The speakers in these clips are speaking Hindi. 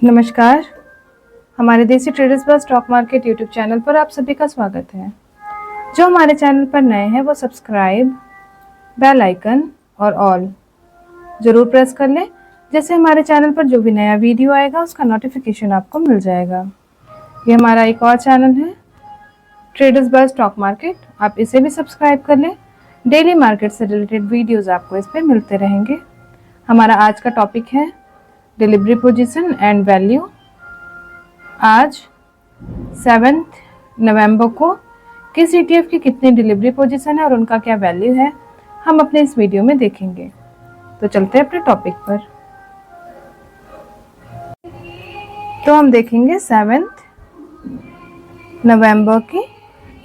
नमस्कार, हमारे देसी ट्रेडर्स बस स्टॉक मार्केट यूट्यूब चैनल पर आप सभी का स्वागत है। जो हमारे चैनल पर नए हैं वो सब्सक्राइब, बेल आइकन और ऑल ज़रूर प्रेस कर लें, जैसे हमारे चैनल पर जो भी नया वीडियो आएगा उसका नोटिफिकेशन आपको मिल जाएगा। ये हमारा एक और चैनल है ट्रेडर्स बस स्टॉक मार्केट, आप इसे भी सब्सक्राइब कर लें। डेली मार्केट से रिलेटेड वीडियोज़ आपको इस पर मिलते रहेंगे। हमारा आज का टॉपिक है डिलीवरी पोजीशन एंड वैल्यू। आज 7 नवंबर को किस ETF की कितनी डिलीवरी पोजीशन है और उनका क्या वैल्यू है, हम अपने इस वीडियो में देखेंगे। तो चलते हैं अपने टॉपिक पर। तो हम देखेंगे 7 नवंबर की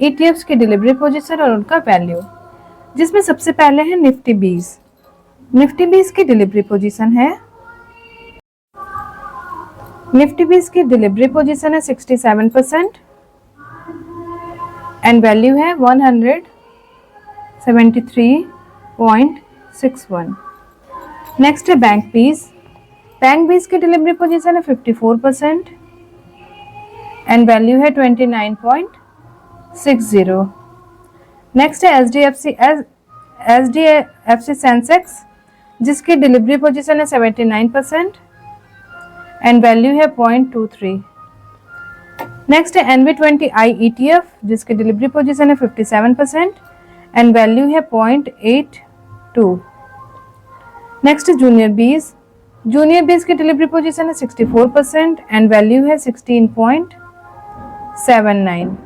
ETFs की डिलीवरी पोजीशन और उनका वैल्यू, जिसमें सबसे पहले है निफ्टी 20। निफ्टी 20 की डिलीवरी पोजीशन है निफ्टी 20 की डिलीवरी पोजीशन है 67% एंड वैल्यू है 173.61। नेक्स्ट है बैंक 20। बैंक 20 की डिलीवरी पोजीशन है 54% एंड वैल्यू है 29.60। नेक्स्ट है एचडीएफसी सेंसेक्स, जिसकी डिलीवरी पोजीशन है 79% एंड वैल्यू है 0.23। नेक्स्ट है NV20I ETF, जिसकी डिलीवरी पोजीशन है 57% एंड वैल्यू है 0.82। नेक्स्ट है जूनियर 20। जूनियर 20 की डिलीवरी पोजीशन है 64% एंड वैल्यू है 16.79।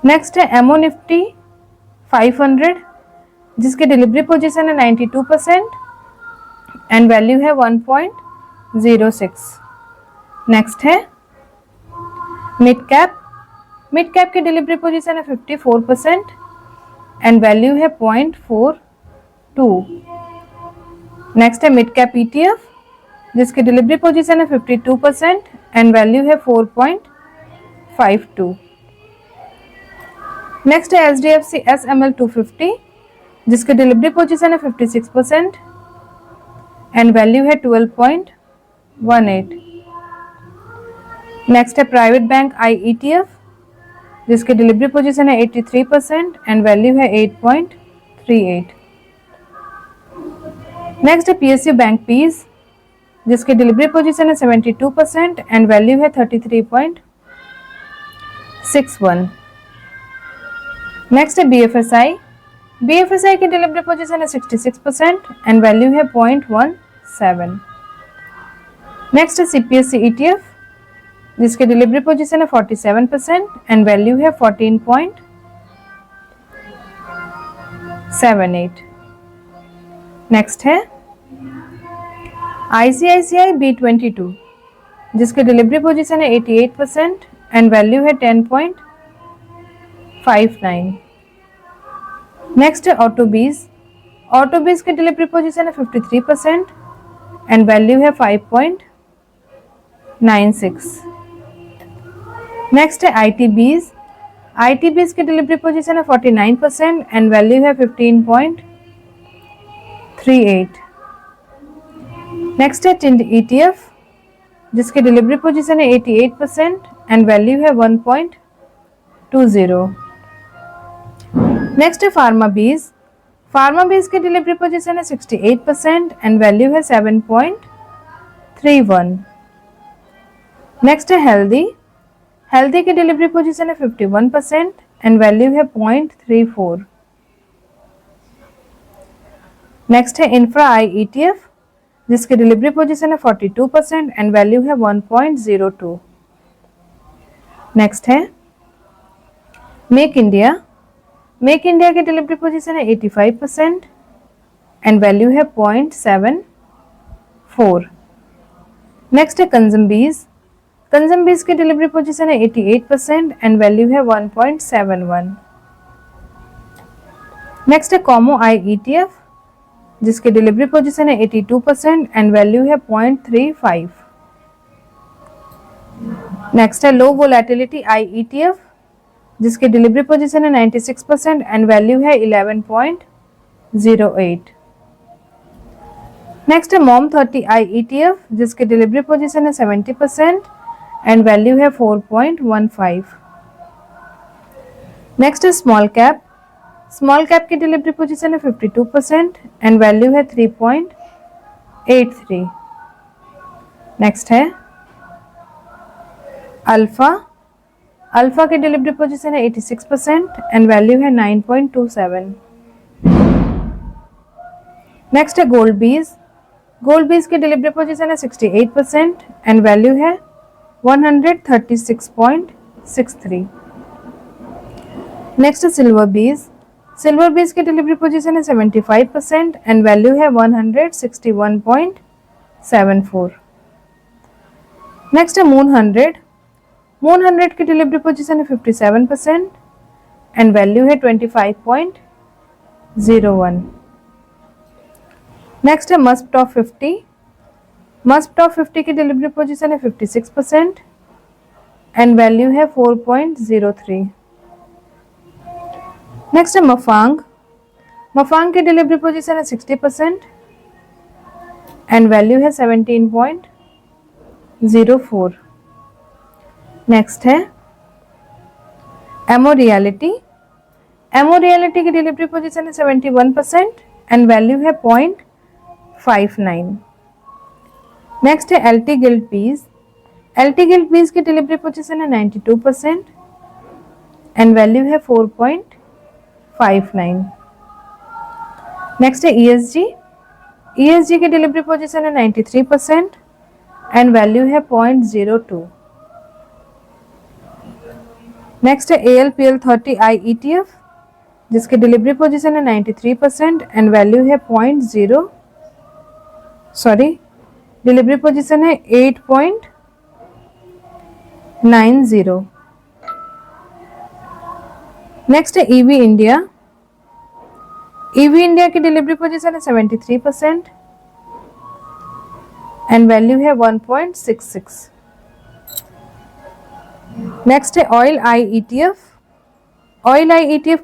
नेक्स्ट है एमओ निफ्टी 500, जिसकी डिलीवरी पोजीशन है 92% एंड वैल्यू है 1.06। नेक्स्ट है मिड कैप की डिलीवरी पोजीशन है 54% एंड वैल्यू है 0.42। नेक्स्ट है मिड कैप ETF, जिसकी डिलीवरी पोजीशन है 52% एंड वैल्यू है 4.52। नेक्स्ट है HDFC SML 250, जिसकी डिलीवरी पोजीशन है 56% एंड वैल्यू है 12.18। नेक्स्ट है प्राइवेट बैंक I ETF, जिसकी डिलीवरी पोजीशन है 83% एंड वैल्यू है 8.38। नेक्स्ट है PSU बैंक पीस, जिसकी डिलीवरी पोजीशन है 72% एंड वैल्यू है 33.61। नेक्स्ट है BFSI की डिलीवरी पोजीशन है 66% एंड वैल्यू है 0.17। नेक्स्ट है CPSE ETF, जिसकी डिलीवरी पोजीशन है 47% एंड वैल्यू है 14.78। नेक्स्ट है ICICI B22, जिसकी डिलीवरी पोजीशन है 88% एंड वैल्यू है 10.59। नेक्स्ट है ऑटोबीज की डिलीवरी पोजीशन है 53% एंड वैल्यू है 5.96। नेक्स्ट है ITBs की डिलीवरी पोजीशन है 49% एंड वैल्यू है 15.38। नेक्स्ट है टिंड ETF, जिसकी डिलीवरी पोजीशन है 88% एंड वैल्यू है 1.20। नेक्स्ट है फार्मा बीज की डिलीवरी पोजीशन है 68% एंड वैल्यू है 7.31। नेक्स्ट है हेल्दी की डिलीवरी पोजीशन है 51% एंड वैल्यू है 0.34। नेक्स्ट है इंफ्रा I ETF, जिसकी डिलीवरी पोजीशन है 42% एंड वैल्यू है 1.02। नेक्स्ट है मेक इंडिया की डिलीवरी पोजीशन है 85% एंड वैल्यू है 0.74। नेक्स्ट है कंज्यूम बीज की डिलीवरी पोजीशन है 88% एंड वैल्यू है 1.71। नेक्स्ट है कॉमो I ETF, जिसकी डिलीवरी पोजीशन है 82% एंड वैल्यू है 0.35। नेक्स्ट है लो वोलेटिलिटी I ETF, जिसकी डिलीवरी पोजीशन है 96% एंड वैल्यू है 11.08। नेक्स्ट है मॉम 30i ETF जिसकी डिलीवरी पोजीशन है 70% एंड वैल्यू है 4.15। नेक्स्ट है स्मॉल कैप की डिलीवरी पोजीशन है 52% एंड वैल्यू है 3.83। नेक्स्ट है अल्फा की डिलीवरी पोजीशन है 86% एंड वैल्यू है 9.27। नेक्स्ट है गोल्ड बीज की डिलीवरी पोजीशन है 68% एंड वैल्यू है 136.63। नेक्स्ट है सिल्वर बीज की डिलीवरी पोजीशन है 75% एंड वैल्यू है 161.74। नेक्स्ट है मून 100 की डिलीवरी पोजीशन है 57% एंड वैल्यू है 25.01। नेक्स्ट है मस्क टॉप 50 की डिलीवरी पोजीशन है 56% एंड वैल्यू है 4.03। नेक्स्ट है मफांग की डिलीवरी पोजीशन है 60% एंड वैल्यू है 17.04। नेक्स्ट है एमो रियलिटी की डिलीवरी पोजीशन है 71% एंड वैल्यू है 0.59। नेक्स्ट है एलटी गिल्ड पीस की डिलीवरी पोजीशन है 92% एंड वैल्यू है 4.59। नेक्स्ट है ईएसजी की डिलीवरी पोजीशन है 93% एंड वैल्यू है 0.02। नेक्स्ट है ALPL 30i ETF जिसकी डिलीवरी पोजीशन है 93% एंड वैल्यू है डिलीवरी पोजीशन है 8.90। नेक्स्ट है EV इंडिया की डिलीवरी पोजीशन है 73% एंड वैल्यू है 1.66। नेक्स्ट है ऑयल आई ETF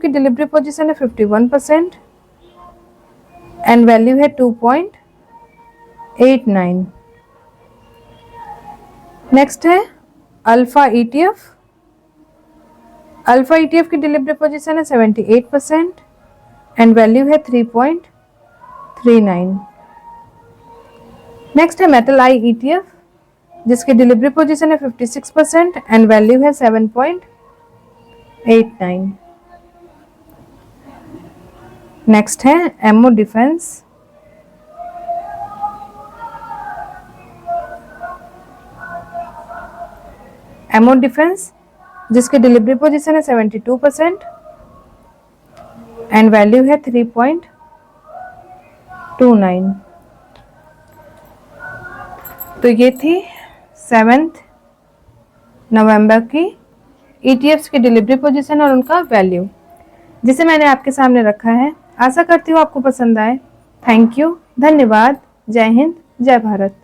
की डिलीवरी पोजीशन है 51% एंड वैल्यू है 2.89। नेक्स्ट है अल्फा ETF की डिलीवरी पोजीशन है 78% एंड वैल्यू है 3.39। नेक्स्ट है मेटल आई ETF जिसकी डिलीवरी पोजीशन है 56% एंड वैल्यू है 7.89। नेक्स्ट है एमओ डिफेंस जिसकी डिलीवरी पोजीशन है 72% एंड वैल्यू है 3.29। तो ये थी 7 नवंबर की ETFs की डिलीवरी पोजीशन और उनका वैल्यू जिसे मैंने आपके सामने रखा है। आशा करती हूँ आपको पसंद आए। थैंक यू, धन्यवाद, जय हिंद, जय भारत।